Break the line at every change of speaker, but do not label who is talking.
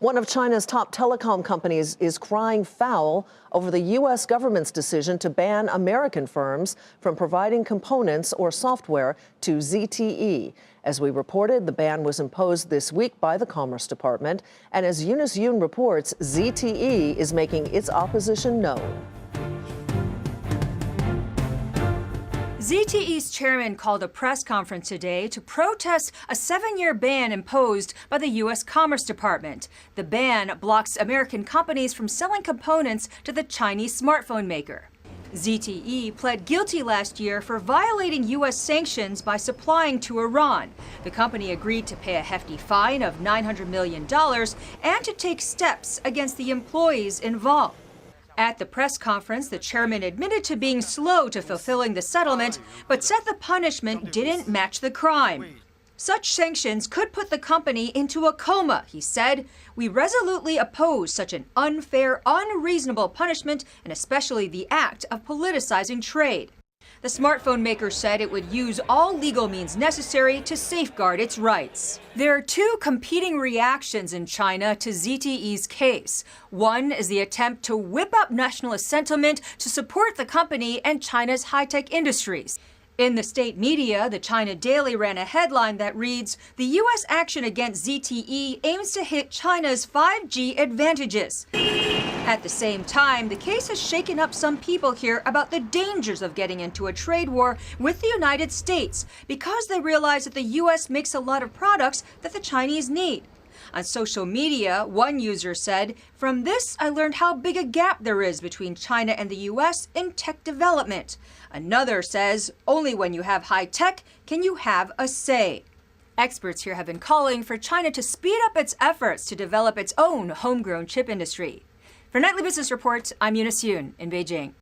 One of China's top telecom companies is crying foul over the U.S. government's decision to ban American firms from providing components or software to ZTE. As we reported, the ban was imposed this week by the Commerce Department. And as Eunice Yoon reports, ZTE is making its opposition known.
ZTE's chairman called a press conference today to protest a 7-year ban imposed by the U.S. Commerce Department. The ban blocks American companies from selling components to the Chinese smartphone maker. ZTE pled guilty last year for violating U.S. sanctions by supplying to Iran. The company agreed to pay a hefty fine of $900 million and to take steps against the employees involved. At the press conference, the chairman admitted to being slow to fulfilling the settlement, but said the punishment didn't match the crime. Such sanctions could put the company into a coma, he said. We resolutely oppose such an unfair, unreasonable punishment, and especially the act of politicizing trade. The smartphone maker said it would use all legal means necessary to safeguard its rights. There are two competing reactions in China to ZTE's case. One is the attempt to whip up nationalist sentiment to support the company and China's high-tech industries. In the state media, the China Daily ran a headline that reads, "The U.S. action against ZTE aims to hit China's 5G advantages." At the same time, the case has shaken up some people here about the dangers of getting into a trade war with the United States because they realize that the U.S. makes a lot of products that the Chinese need. On social media, one user said, "From this, I learned how big a gap there is between China and the U.S. in tech development." Another says, "Only when you have high tech can you have a say." Experts here have been calling for China to speed up its efforts to develop its own homegrown chip industry. For Nightly Business Report, I'm Eunice Yoon in Beijing.